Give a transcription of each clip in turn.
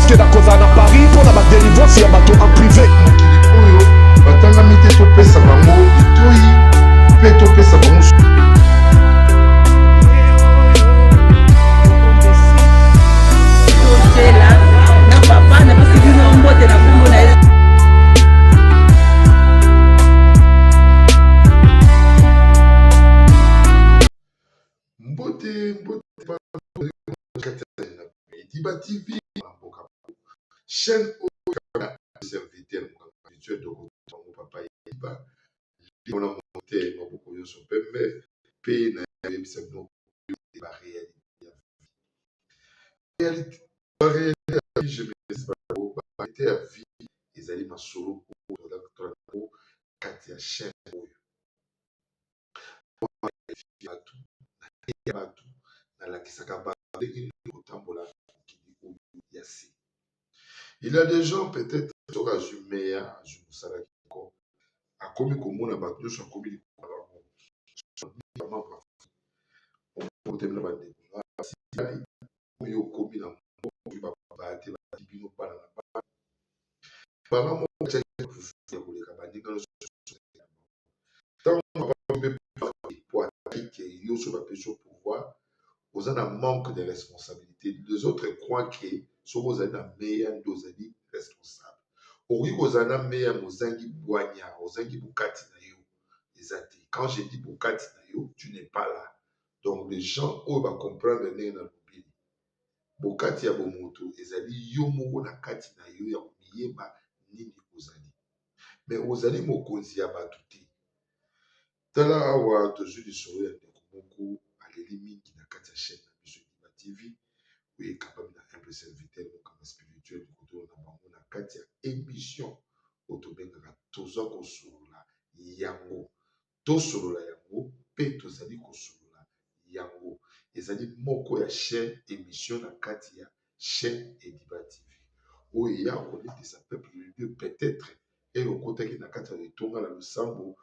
que la cause à Paris pour la délivrance, il y a bateau en privé. Oyo, batanga mite to pesa bango, itoi, pe to pesa bango. Na papa na pasi bino mbote na kombo na Mbote Diba TV, chaîne au serviteur habituel de mon papa Diba, on a monté beaucoup de son père, pays na no la réalité. La réalité, je me dis pas, la à vie, ils allaient ma solo pour Katia chaîne. Il y a des gens peut-être qui ont vu meilleur, je me savais encore. A commis comme on a battu sur commis vous avez un manque de responsabilité. Les autres croient que si vous avez un meilleur, vous êtes responsable. Oui, vous avez un meilleur, vous avez boigna, vous avez bukati na yo. Quand je dis bukati na yo, tu n'es pas là. Donc les gens vont comprendre le nez dans le pays. Bukati ya bomoto, ezali yo moko na kati na yo ya miyeba nini ozali. Mais ozali mokonzi ya batu te. Tala awa tozwi lisolo ya ndeko moko aleli mingi na kati ya chaîne na biso Diba TV oyo ekapami na humble serviteur mokama spirituel kotoyo na bango na kati ya émission oyo tobengaka tozwa kosolola yango. Tosolola yango mpe tozali kosolola yango. Ezali moko ya chaîne émission na kati ya chaîne Diba TV oyo ya kolekisa peuple de Dieu peut-être elokotaki na kati ya etonga na losambo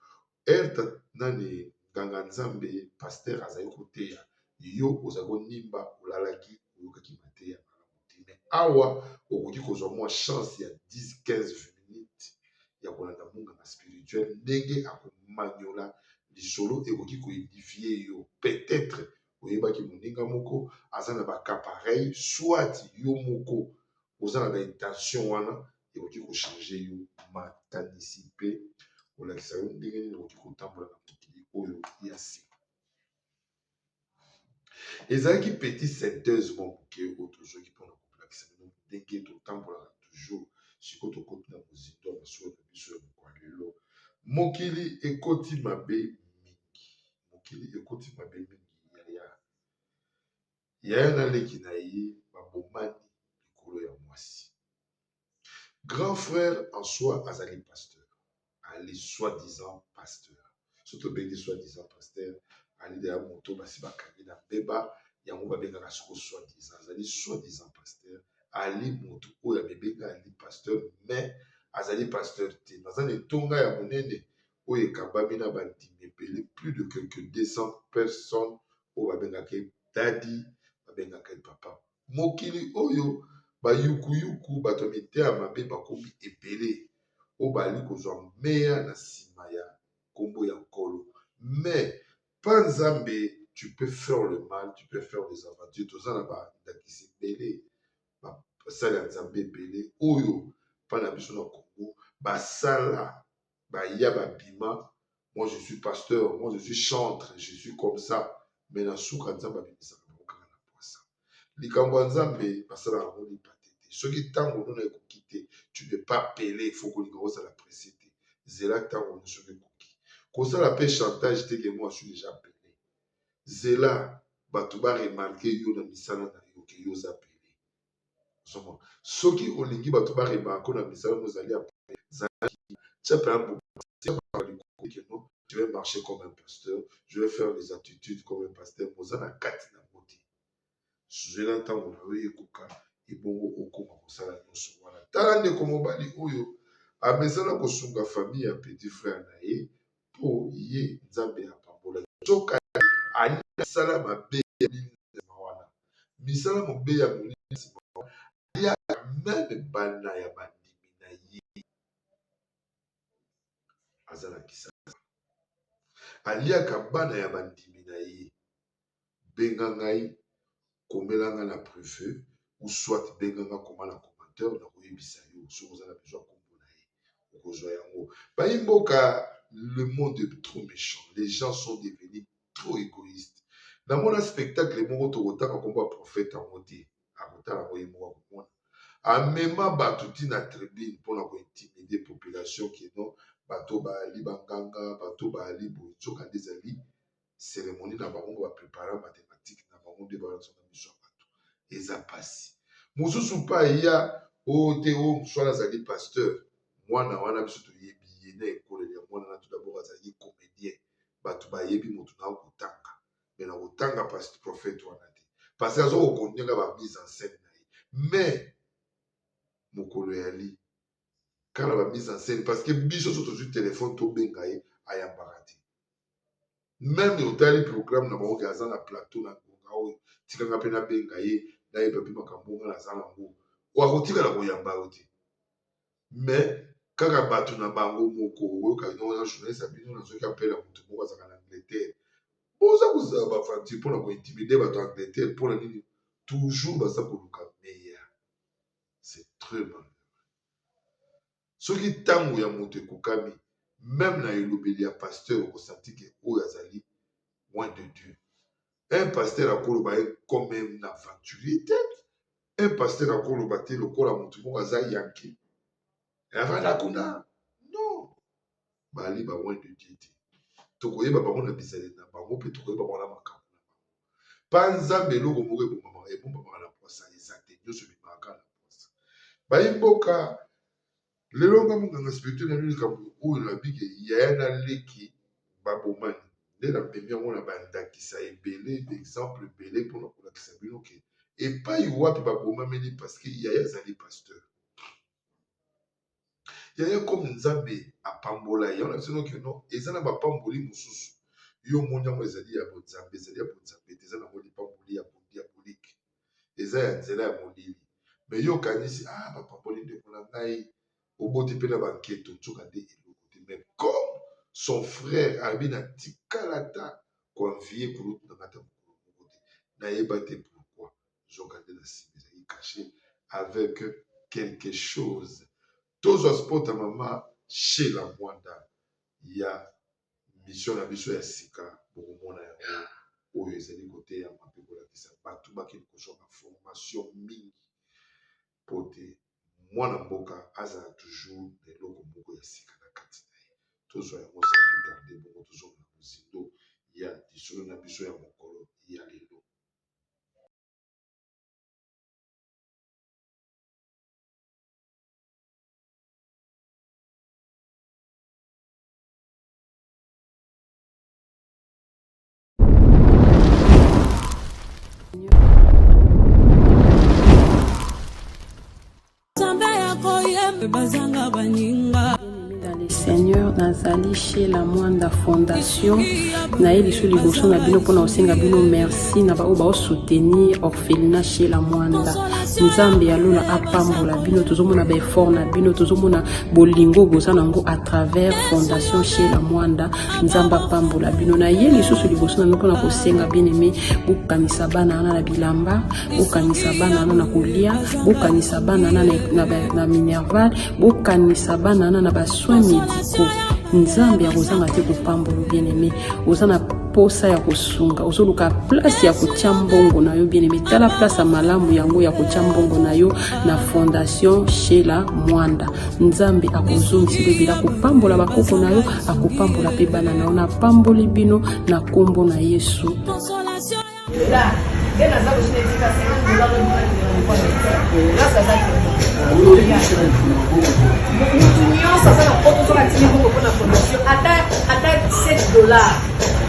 erta nani nganga nzambe pasteur azali koteya yo ozali konimba olalaki oyokaki mateya malamu te. Mais awa okoki kozwa mwa chance ya 10-15 minutes ya kolanda monganga spirituel ndenge akomanyola lisolo ekoki koédifie yo. Peut-être oyebaki moninga moko aza na baka pareil, soit yo moko oza na baintention wana ekoki kochange yo makanisi mpe olakisa yo ndenge nini okoki kotambola na mokili oyo ya sika. Ezalaki petit synthèse mwa moke oyo tozwaki mpona kolakisa bino ndenge totambolaka toujours sikoyo tokoti na mozindo ya masuwa na biso ya mokwa lelo. Mokili ekoti mabe mingi, mokili ekoti mabe mingi. Yaya na leki na ye babomani likolo ya mwasi. Grand frère en soi azali pasteur. Ali soi-disant pasteur. Surtout bengi soi-disant pasteur. Ali de la moto basi bakangi na beba yango babengaka siko soi-disant. Azali soi-disant pasteur. Ali moto oyo abebenga ali pasteur mais azali pasteur te. Nazali tonga ya monene oyo ekambami na bandimi ebele plus de quelques 200 personnes oyo babengaka dadi babengaka papa. Mokili oyo bayukuyuku bato mitema mabe bakomi ebele. Obali kozwa meya na sima ya kombo ya nkolo. Mais pas nzambe, tu peux faire le mal, tu peux faire des aventures. Tout ça na ba ndakisi belé. Ba sala nzambe belé oyo pa na biso na Congo, ba sala ba ya ba bima. Moi je suis pasteur, moi je suis chantre, je suis comme ça. Mais na suka nzambe bimisa ba okanga na poisa. Likambo nzambe basala na ngoli patete. Soki tango nona ekokite, tu ne peux pas peler, il faut que nous la précité. Zela tango nous sommes coquille. Comme ça la paix chantage te que moi je suis déjà pelé. Zela batuba remarquer yo na misala na yo que yo za pelé. Somo. Soki olingi batuba remarquer na misala nous allons appeler. Zaki. Tu peux un bon. Je vais marcher comme un pasteur. Je vais faire des attitudes comme un pasteur. Mozana katina moti. Zela tango na yo ekoka. Ebongo okoma kosala nyonso wana. Tala ndeko mobali oyo amesana kosunga famille ya petit frère na ye po ye nzambe apambola soka ali sala mabe ya wana misala mabe ya molisi ya même aliaka bana ya bandimi na ye benga ngai komelanga na privé ou soit benga nga koma na commentaire na koyebisa yo soki oza na besoin kombo na ye okozwa yango. Bayimboka, le monde est trop méchant, les gens sont devenus trop égoïstes. Dans mon spectacle moko tokotaka kombo ya prophète yango te akotala koyemoka komona amema bato ntina tribune mpona kointimide population keno bato baali banganga bato baali boye nzoka nde ezali cérémonie na bango baprépara mathématique na bango nde bazonga biso ya bato eza pasi. Mosusu mpa ya oyo te oyo moswana azali pasteur mwana wana biso toyebi ye na ekoleli ya mwana na to dabord azali comédien bato bayebi moto na kotanga me na kotanga prophète wana te parce que aza kokondeka ba mise en scène na ye mais mokolo yali kala ba mise en scène parce que biso so tozwi téléphone tobenga ye ayambaka te même otali programme na bango aza na plateau na ngonga oyo tikanga mpe nabenga ye nayeba mpe makambo nga naza nango wakotikala koyamba yo te mais kaka bato na bango moko oyoka na journaliste ya bino nazoki apela moto moko azaka na Angleterre boza kozala bafanti mpona kointimide bato ya Angleterre mpona nini toujours baza koluka meilleur. C'est très mal. Soki ntango ya moto ekokami même na elobeli ya pasteur okosenti ke oyo azali loin de Dieu. Un pasteur akoloba ye comme même na aventurier te un pasteur akoloba te lokola moto moko aza yanki avanda kuna non bali ba loin de Dieu te tokoyeba bango na bizaleli na bango mpe tokoyeba bango na makambo na bango pa nzambe eloko moko ebombamaka na posa eza te nyonso bimaka na posa. Bayimboka lelo nga monganga spirituel na likambo oyo nabike yaya na leki babomani nde napemi yango na bandakisa ebele d'exemple ebele mpona kolakisa bino ke epai wapi babomameli parce que yaya azali pasteur yaya comme nzambe apambola ye ona biso ke non eza na bapamboli mosusu yo moni yango ezali ya bonzambe ezali ya bonzambe te eza nango lipamboli ya diabolike eza ya nzela ya molili me yo kanisi bapamboli ndeko na ngai oboti mpe na banketo nzoka nde eloko te mais comme son frère abi na tikalata koanvie kulutu na ngata mokolo moko te nayeba te pourquoi nzoka nde na nsima ezali caché avec quelque chose. Tozwa sport ya mama chez la Mwanda ya mission na biso ya sika bokomona yango oyo ezali kote ya mape kolakisa bato bakende kozwa formation mingi po te mwana mboka azala toujours na eloko moko ya sika na kati na ye. Tozwa yango sakutarde bongo tozomona mozindo ya lisolo na biso ya mokolo ya lelo. Dans le Seigneur nazali chez la Mwanda Fondation na ye liso liboso na bino mpona kosenga bino merci na bao baosoutenir orphelinat chez la Mwanda. Nzambe ya lola apambola bino tozomona baeffort na bino tozomona bolingo boza nango à travers Fondation chez la Mwanda. Nzambe apambola bino na ye lisusu liboso na bino mpona kosenga bien aimé bokanisa bana na bilamba bokanisa bana na kolia bokanisa bana na minerval bokanisa bana na basoins médicaux. Nzambe ya kozanga te kopambola bien aimé oza na posa ya kosunga ozoluka place ya kotia mbongo na yo bien aimé tala place ya malamu yango ya kotia mbongo na yo na Fondation chez la Mwanda. Nzambe akozongisa bebila kopambola bakoko na yo akopambola pe bana na yo na pamboli bino na kombo na Yesu.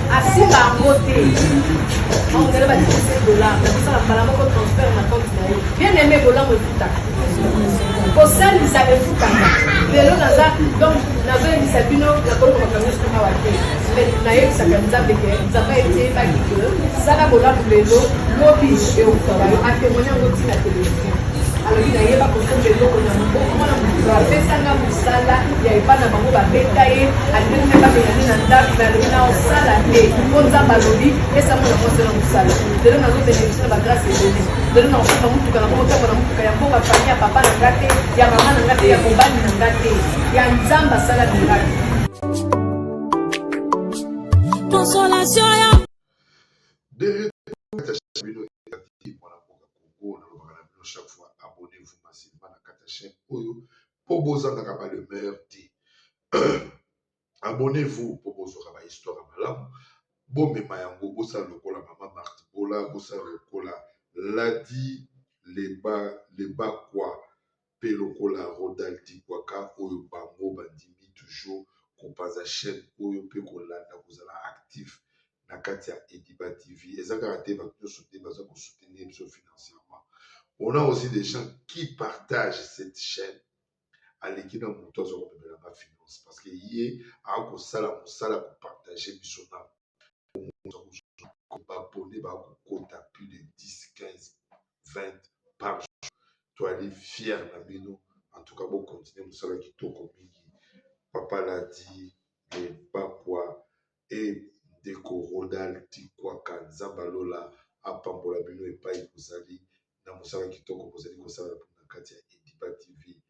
Asimba ngote on gele ba $17 na bisa la bala moko transfert na compte na yo bien aimé bola mo futa ko sali sa efuta lelo naza donc nazo ndisa bino na ko ko ka musu na wate na ye sa kanza beke za ba ete ba kike sala bola lelo lobi e o ko ba yo a témoigner ngoti na télévision. alobi nayeba kosomba eloko na maboko mwana motu apesanga mosala ya epa na bango babeta ye alingi mpe babeyani na ndako me alobi na osala te mpo nzambe alobi pesa mwana mwasi na mosala lelo nazobenefisi na bagrâce ebele lelo na kokoka motuka na kokotambo na motuka ya mboka fami ya papa na nga te ya mama na nga te ya mobali na nga te ya nzambe asala miraki consolation ya chaque fois abonnez-vous massivement à la chaîne pour vous en avoir le meilleur thé. Abonnez-vous pour vous en avoir histoire à malam. Bon mais mayango bossa lokola maman Marthe Bola bossa lokola Ladi les bas quoi pe lokola Rodaldi Kwaka oyo bango bandimi toujours qu'on passe à chaîne oyo pe kolanda vous allez actif na kati ya Ediba TV ezaka raté ba ko soutenir ba ko soutenir financièrement. On a aussi des gens qui partagent cette chaîne à l'équipe de mon toit sur la finance parce que hier à ko sala pour partager bisona ko abonné ba ko compte plus de 10 15 20 par jour. Toi aller fier na bino en tout cas bon continuer musala kitoko mingi papa l'a dit et pas quoi et Deko Rodal Tikwa Kanzambalola apambola bino et pas ikozali na mosala kitoko kozali kosala na kati ya Ediba TV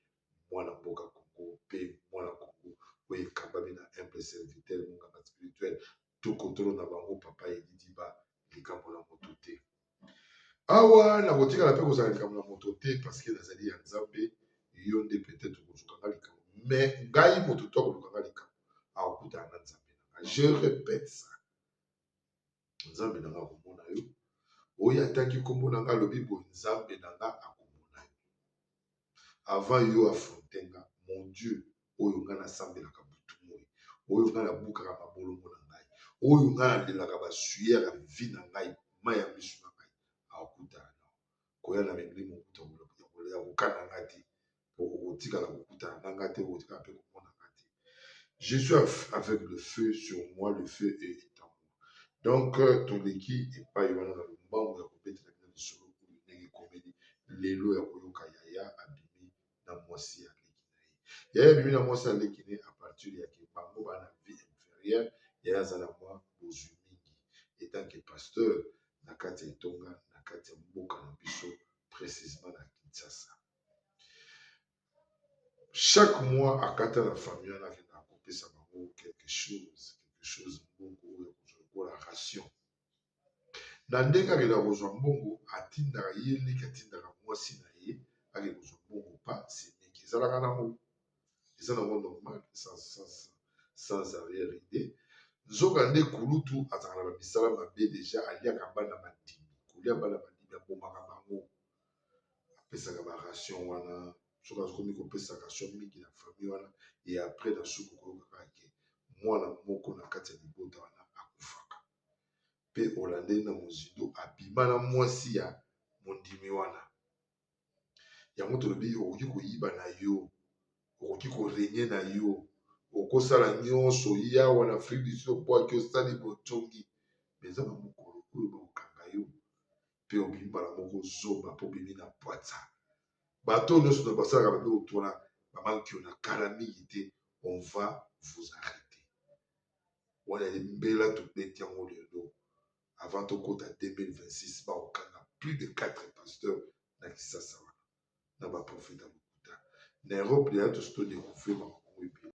mwana mboka Congo pe mwana Congo oyo ekambami na humble serviteur monganga spirituel tokotolo na bango papa Ediba likambo na moto te awa na kotikala mpe kozala likambo na moto te parce que nazali ya nzambe yo nde peut-être kozokanga likambo mais ngai moto to akolukanga likambo akokutana na nzambe nanga je répète ça nzambe nanga akomona yo oyo ataki kombo nanga alobi boye nzambe nanga akomona yo avant yo affronte nga mon dieu oyo nga nasambelaka butu moi oyo nga nabukaka mabolongo na ngai oyo nga nalelaka basuyere ya vi na ngai mai ya misu na ngai akokutana na koya na mengeli mokuta ya kokana nga te okotikala kokutana na nga te okotikala mpe komona nga te je suis avec le feu sur moi le feu est en moi donc toleki epai wana na lombango ya kobetela bino lisolo oyo ndenge ekomeli lelo ya koyoka yaya abimi na mwasi ya leki na ye yaya abimi na mwasi ya leki na ye a partir ya ke bango bana vie inférieure yaya aza na mwa bozwi mingi etanke pasteur na kati ya etonga na kati ya mboka na biso précisement na Kinshasa chaque mois akata na famille wana akenda akopesa bango quelque chose mbongo oyo kozokola ration na ndenge akenda kozwa mbongo atindaka ye leki atindaka mwasi na ye akenda kozwa mbongo pa seneki ezalaka nango eza nango normal sans arrière idée nzoka nde kulutu azalaka na misala mabe deja aliaka bana bandimi kolia bana bandimi abomaka bango apesaka baration wana soki azokomi kopesa ration mingi na famille wana e après na suku koyokaka ke mwana moko na kati ya libota wana akufaka mpe olandeli na mozindo abima na mwasi ya mondimi wana yango tolobi okoki koyiba na yo okoki korenye na yo okosala nyonso yawa na afrique du sud opoaki osali botongi me eza na mokolo oyo bakokanga yo mpe obimi mbala moko zoba mpo obimi na pwatsa bato nyonso na basalaka babe otona bamanki yo na kala mingi te on va vous arrêter wana mbela tobeti yango lelo avant tokota 2026 bakokanga plus de 4 pasteurs na Kisasa wana na baprofete ya lokuta na Europe deya tosi todécouvrir bango ebele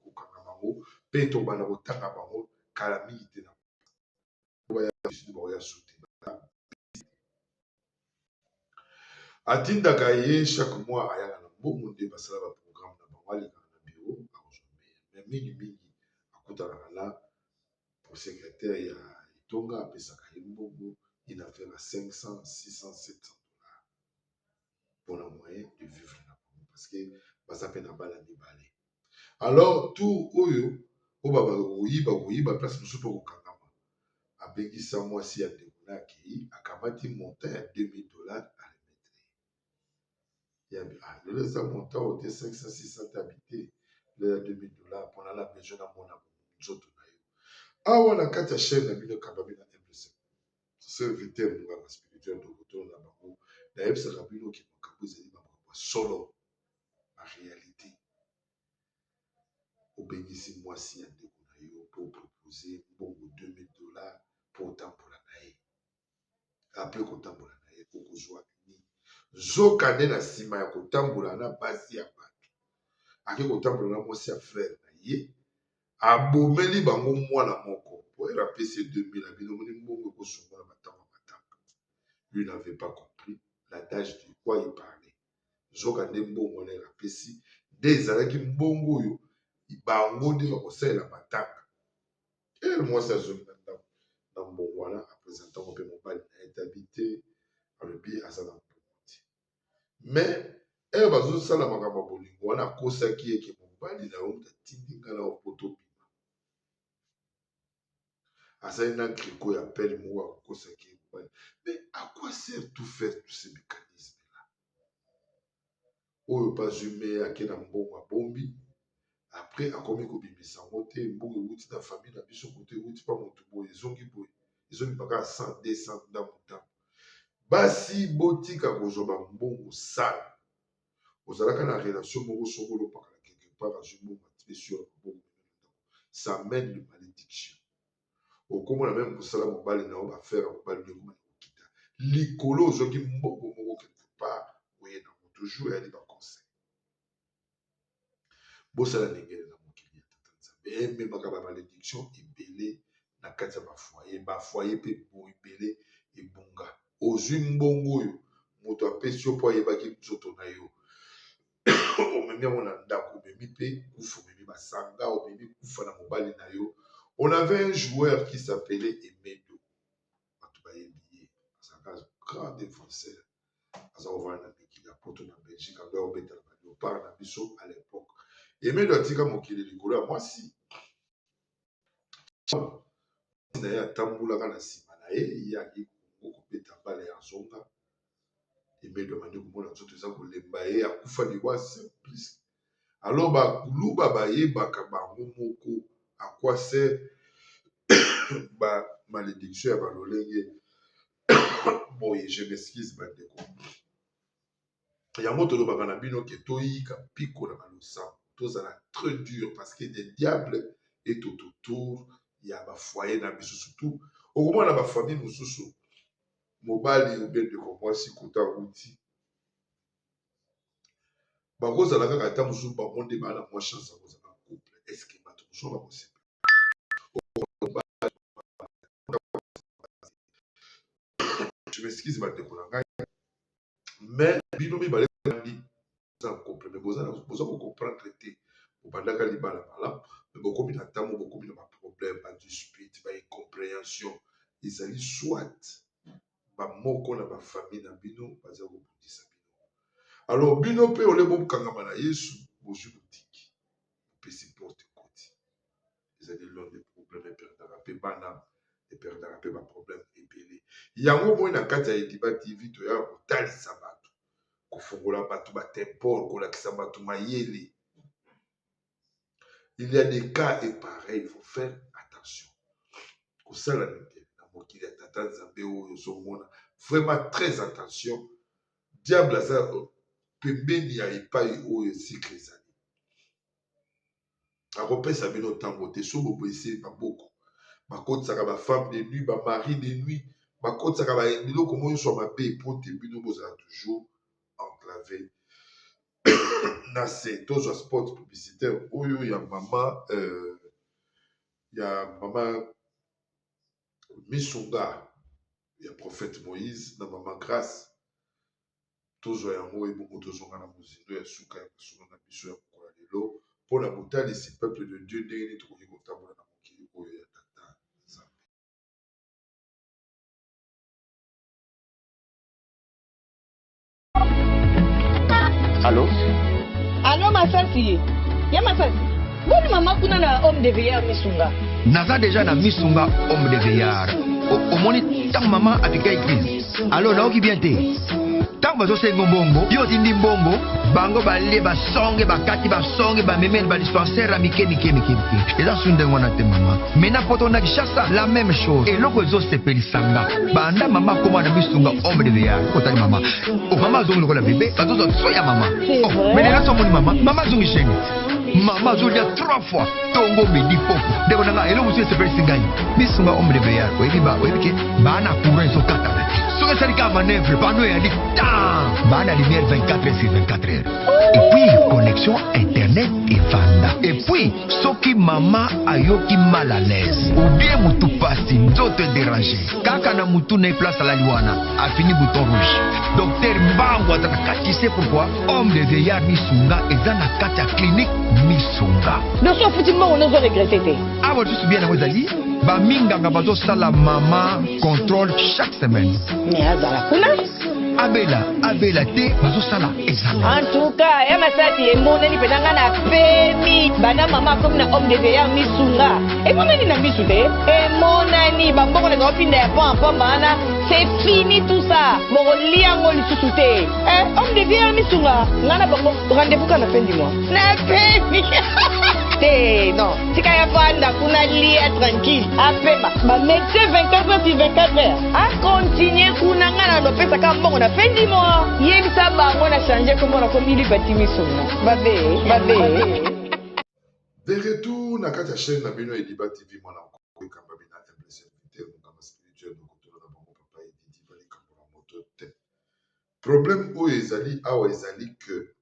kokanga bango mpe tobanda kotanga bango kala mingi te na baoya sute atindaka ye chaque mois ayaka na mbongo nde basala baprogramme na bango alekaka na bureau akozwa me mingimingi akutanaka na secrétaire ya etonga apesaka ye mbongo une affaire à 500 600 700 dollars pour la moyen de vivre na bango parce que baza mpe na bana mibale alors tout oyo oyo bakoyiba place mosusu mpo kokangama abengisa mwasi ya ndeko na akei akamati montant ya 2000 dollars lelo eza montant oyo te 500 600 habité lelo ya 2000 dollars mpona na besoin na mona nzoto na yo awa na kati ya chaîne na bino ekambami na serviteur monganga spirituel tokotono na bango D'ailleurs, c'est Rabino qui m'a capé solo en réalité. Au bénéfice moi si un déconayo pour proposer bon $2000 pour autant pour la naïe. Après autant pour la naïe pour que soit uni. Zokane na sima ya kotambola na basi ya bato. Ake kotambola na mwasi ya frère naïe. Abomeli bango mwana moko. Pour rappeler 2000 à binomoni mbongo ko songola batanga batanga. Lui n'avait pas compris l'adage de quoi il parlait. Zokane mbongo na rapesi des alaki mbongo yo. Bango nde bakosalela matanga. Et moi ça zo na mbongo wana apresentant ko pe mobali na étabité alobi azala mponti. Mais elle bazo sala makambo bolingo wana kosaki eke mobali na yo tindinga na opoto bima. Asali na kriko ya pelle moko kosaki mobali. Mais à quoi sert tout faire tous ces mécanismes là? Oyo pas humain akena mbongo bombi. Après, à combien de bimisa moté, mbongo wuti na famille na biso côté wuti pa moto boye, ils ont pas 100 200 dans mon temps. Basi botika kozoba mbongo sala. Ozalaka na relation moko sokolo pa quelque part à jumeau sur mbongo. Ça mène le malédiction. Au comme on a même sala mobali na ba faire mobali de kuma kita. Likolo zoki mbongo moko quelque part, oui na toujours elle ba conseil. Bosala nengele na mokili ya tata nzambe même makaba malédiction ebele na kati ya bafoyer pe bo ebele ebunga ozwi mbongo oyo moto apesi yo po ayebaki nzoto na yo omemi yango na ndako omemi pe kufa omemi basanga omemi kufa na mobali na yo. On avait un joueur qui s'appelait Emedo bato bayebi ye azalaka grand défenseur aza kovanda na mikili ya poto na Belgique anga obetala baleopard na biso à l'époque. Et même le tika mokili likolo ya mwasi na ya tambula na sima na ye ya ki kopeta bale ya zonga emedo mandi komona nzoto eza kolemba ye akufa liwa simplice alors bakuluba bayebaka bango moko akwase ba malédiction ya balolenge boye je m'excuse bandeko yango tolobaka na bino ke toyika piko na balosa tozala très dur parce que des diables est tout autour il y a ba foyer na biso surtout au moins na ba famille mususu mobali ou bien de komwasi kota uti ba kozala kaka ta mususu ba monde ba na moi chance à kozala couple est-ce que bato mususu ba possible je m'excuse ba dékolanga mais bino mi balé en couple mais vous allez comprendre traiter au bandaka libala mala mais beaucoup de temps beaucoup de problèmes pas dispute pas incompréhension ils allaient soit ba moko na ba famille na bino baza ko bundisa bino alors bino pe ole bo kangama na Yesu bozu boutique pe supporte côté ils allaient l'ont des problèmes perdara pe bana et perdara pe ba problème epelé yango mo na kati ya Ediba TV to ya kotalisa bato kofongola bato ba tempore kolakisa bato mayele. Il y a des cas et pareil, il faut faire attention. Vraiment très attention. Diable a ça, pembeni a epai o sikrizani. A repère ça bien autant voter sur le boissé pas beaucoup. Ma côte ça va femme de nuit, ma mari de nuit, ma côte ça va bilo comment ils sont ma paix pour te bino vous a toujours enclavé. Na c'est tous un spot publicitaire où il y a maman Misunga, il y a prophète Moïse, na maman Grâce, tous un mot et beaucoup de gens dans muzindo ya suka ya suka na biso ya kola lelo pour la bouteille ici peuple de Dieu ndenge to ko tambola na mokili oyo ya tata Nzambe. Allô? Allô, ma soeur fille. Ya ma soeur. Bonne maman kuna na homme de veillard Misunga. Naza déjà na Misunga homme de veillard. Au moni tant maman a piqué église. Alors là qui bien té. Tant bazo se ngombongo, yo tindi mbongo, bango balie basonge bakati basonge bamemeli badispensaire ya mike eza su ndenge wana te mama. Mena poto na Kinshasa la même chose eloko ezosepelisanga banda mama koma na bisunga homme de veillard kotali mama mama azongi lokola bebe bazozwa so ya mama menena somoni mama azongi cheni mama azolia 3 fois tongo medi poko ndeko nanga eloko mosusu esepelisi ngai bisunga homme de veillard oyebi ke bana courant ezokatana soki esalika manœuvre pano eyandi tan bana lumière 24 heures et puis connexion internet evanda et puis soki mama ayoki mal à l'aise ou bien mutu pasi nzoto edérange kaka na mutu na place alali wana afini bouton rouge docteur mbango aza na kati se pourquoi homme de veillard misunga eza na kati ya clinique misunga noso afuti mbango nozo regrete te awa lisusu bien yango ezali baminganga bazosala mama contrôle chaque semaine mais azala kuna abela te bazosala ezala en tout cas ya masati emonani mpenza nga na pemi bana mama akomi na homme de veillard misunga emonani na misu te emonani bambongo nanga opinda ya pamba wana c'est fini tout ça mokolia yango lisusu te homme de veillard misunga nga na bango rendez-vous ka na fin du mois na pemi te non tika ya vanda kuna lia tranquille apema bamédecin 24 heures sur 24 heures akontinue kuna nga na lopesaka mbongo na fin du mois yebisa bango na change komona komili batimisuna babe De retour na kati ya chaîne na bino Ediba TV mwana kokamba bina humble serviteur mokamba spirituel nokotola na bango papa Edidi balikambo na moto te problème oyo ezali awa ezali que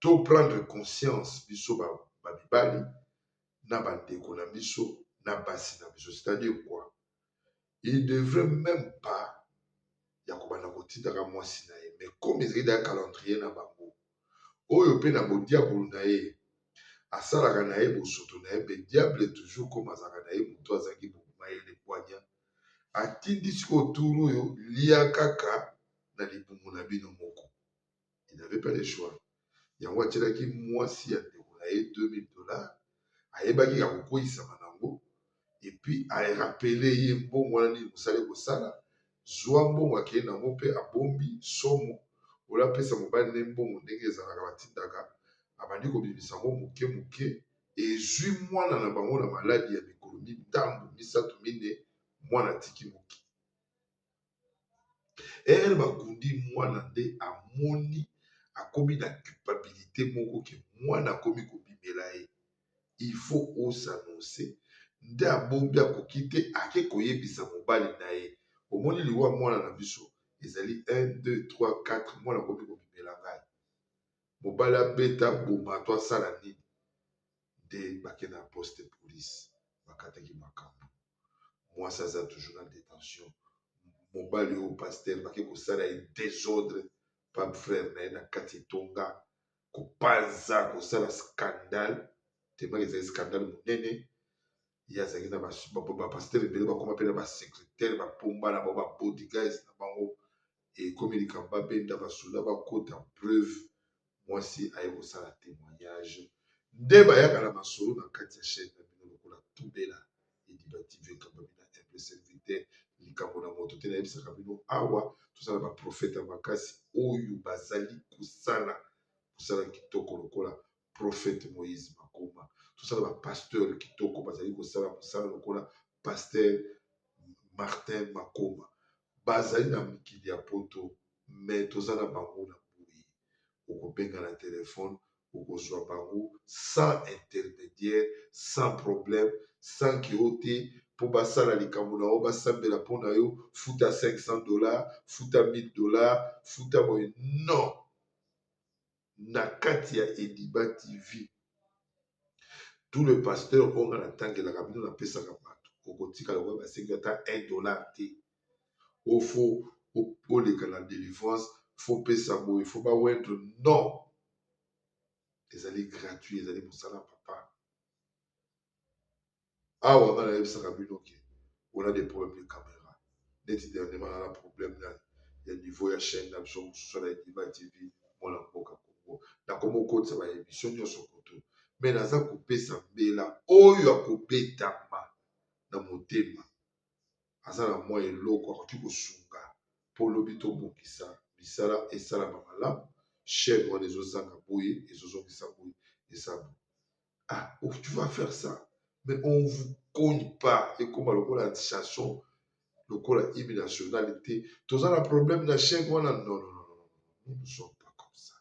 to prendre conscience biso babibali na bandeko na biso na basi na biso c'est-à-dire quoi il devrait même pas ya kobanda kotindaka mwasi na ye mais comme ezali da calendrier na bango oyo mpe na bodiabolo na ye asalaka na ye bosoto na ye mpe diable toujours comme azalaka na ye moto azalaki bokuma ye lepoignard atindi sikoyo tour oyo lia kaka na libumu na bino moko il n'avait pas le choix yango atielaki mwasi ya ndeko na ye $2000 ayebaki ya kokoyisama nango epuis arapele ye mbongo wana nini mosali kosala zwa mbongo akei nango mpe abombi somo olapesa mobali ne mbongo ndenge ezalaka batindaka abandi kobimisa yango moke ezwi mwana na bango na maladi ya mikolo mitambo misato mine mwana atiki moki ere bakundi mwana nde amoni akomi na culpabilité moko ke mwana akomi kobimela ye il faut osannonce nde abombi akoki te ake koyebisa mobali na ye omoni liwa mwana na biso ezali 1 2 3 4 mwana akomi kobimela ngai mobali abeta boma to asala nini nde bake na poste police bakataki makambo mwasi aza toujours na détention mobali oyo paster bake kosala ye désordre pape frère na ye na kati etonga kopanza kosala scandale tellement ezali scandale monene ye azalaki na bapaster ebele bakoma mpe na basecrétaire bapomba na bango babodyguards na bango ekomi likambo babenda basoda bakota preuve mwasi aye kosala témoignage nde bayaka na masolo na kati ya chaîne na bino lokola tubela Ediba TV ekamba bina humble serviteur likambo na moto te nayebisaka bino awa tosala baprofete ya makasi oyo bazali kosala kitoko lokola prophète Moïse Makoma tosala bapasteur kitoko bazali kosala mosala lokola pasteur Martin Makoma bazali na mikili ya poto mais tozala bango na boyi okobenga na telefone okozwa bango sans intermédiaire sans problème sans kiote po basala likambo na yo basambela mpo na yo futa $500 futa $1000 futa boye non na kati ya Ediba TV tout le pasteur onga na tangelaka bino napesaka bato okotikala koya basengi ata $1 te ofo oleka na délivrance fo pesa boye fo bawendre non ezali gratuit ezali mosala papa awa nga nayebisaka bino ke on a des problèmes de caméra neti dernièrement na problème ya niveau ya chaîne na biso mosusu na Ediba TV mwana mboka Congo nakoma okotisa baémission nyonso koto me naza kopesa mbela oyo akobetama na motema aza na mwa eloko akoki kosunga mpo lobi tobongisa misala esalama malamu chaîne ou les autres boye, les autres qui s'abouillent, et ça. Ah, oh, tu vas faire ça. Mais on ne vous cogne pas. Et comme la chanson, la nationalité, tous un problème de la chaîne, non, non, non, non. Nous ne sommes pas comme ça.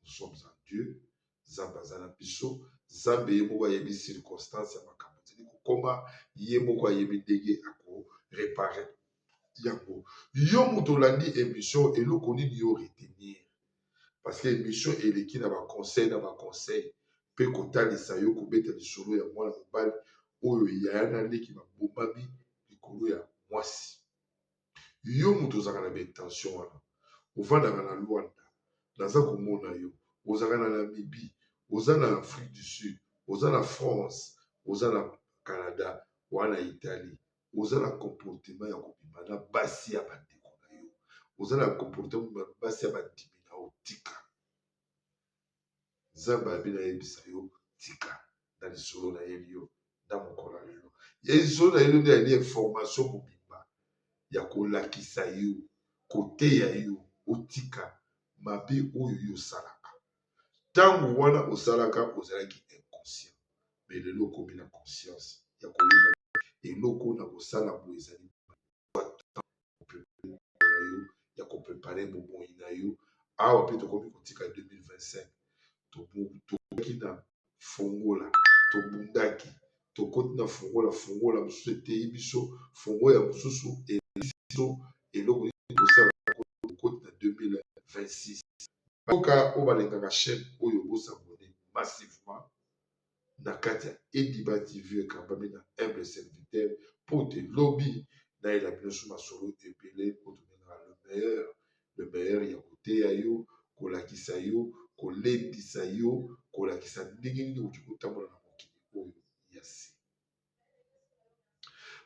Nous sommes en Dieu. Zambazana Piso, Zambe Yemo Yebi circonstance à ma campagne. Comment Yemo Yebi dégué à quoi réparer. Yango. Yomo Tolandi émission et l'eau connu d'y retenir. Parce que l'émission est l'équipe dans ma conseil. Pe kota les sayo ko beta les solo ya mwana mobali oyo ya na leki ma bombami likolo ya mwasi. Yo muto zaka na intention wana. Ovanda na Luanda. Naza komona yo. Ozaka na Namibie, oza na Afrique du Sud, oza na France, oza na Canada, wana Italie. Oza na comportement ya kobima na basi ya bandeko na yo. Oza na comportement ya basi ya bandimi na otika. Zamba bina yebisa yo tika na lisolo na yelio na mokolo na yo. Ya lisolo na yelio nde ya information mobimba ya kolakisa yo kote ya yo otika mabe oyo yo salaka. Tango wana osalaka ozalaki inconscient. Mais lelo komi na conscience ya koyeba eloko na kosala bo ezali ya kopréparer bomoi na yo awa pe tokomi kotika 2025. Tokoti na fongola tobundaki tokoti na fongola mosusu etei biso fongo ya mosusu biso eloko kosala tokoti na 2026. Oka o balengaka chaîne oyo bosabone massivement na kati ya Ediba TV ekambami na humble serviteur pour te lobby na ela binoso masolo ebele otomena le meilleur ya koteya yo kolakisa yo kolebisa yo kolakisa ndenge nini okoki kotambola na mokili oyo ya se.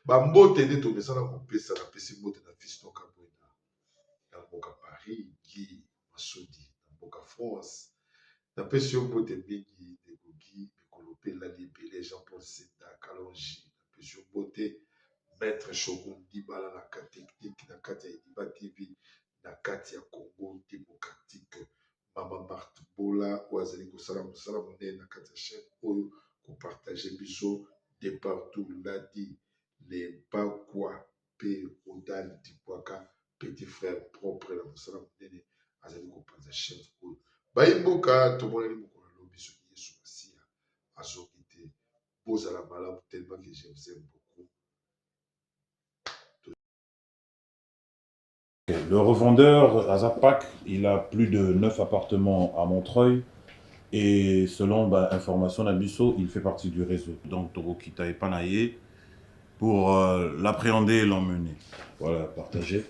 Bambote nde tomesana kopesa na pesi mbote na Fiston Kabwena na mboka Paris Guy Masodi na mboka France na pesi yo mbote mingi Negogi Mikolopela Libele Jean-Paul Seta Kalonji na pesi yo mbote Maître Shogun Dibala na technique na kati ya Ediba TV na kati ya Congo démocratique. Mama Marthe Bola Ouazeli Kosala Moussala Moné na kati ya chaîne oyo ko partager biso de partout ladi les Bakwa pe Odal Dipwaka petit frère propre la Moussala Moné azali ko partager chaîne oyo bayimboka to mona limoko na lobi so Yesu Masia azokite bozala malamu tellement que je vous aime beaucoup. Le revendeur Azapak, il a plus de 9 appartements à Montreuil et selon information d'Abisso, il fait partie du réseau. Donc Togo Kita et Panaye pour l'appréhender et l'emmener. Voilà, partager.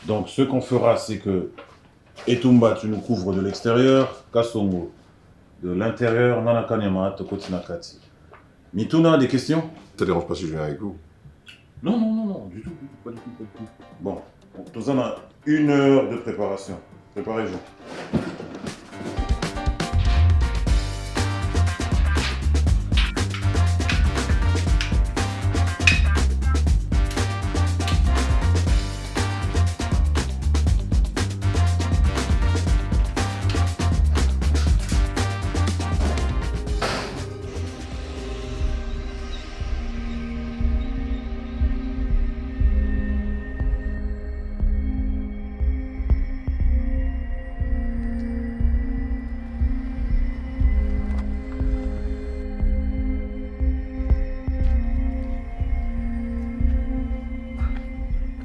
Donc ce qu'on fera, c'est que Etumba, tu nous couvres de l'extérieur, Kasongo de l'intérieur, Nanakanyama, Tokotinakati. Mituna, des questions? Ça ne dérange pas si je viens avec vous? Non, non, non, non, du tout, pas du tout, pas du tout. Bon. Nous avons 1 heure de préparation. Préparez-vous.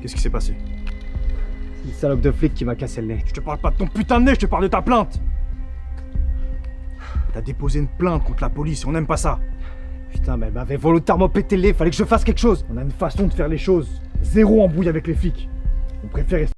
Qu'est-ce qui s'est passé? C'est une salope de flic qui m'a cassé le nez. Je te parle pas de ton putain de nez, je te parle de ta plainte. T'as déposé une plainte contre la police et on n'aime pas ça. Putain, mais elle m'avait volontairement pété le nez, fallait que je fasse quelque chose. On a une façon de faire les choses. Zéro embrouille avec les flics. On préfère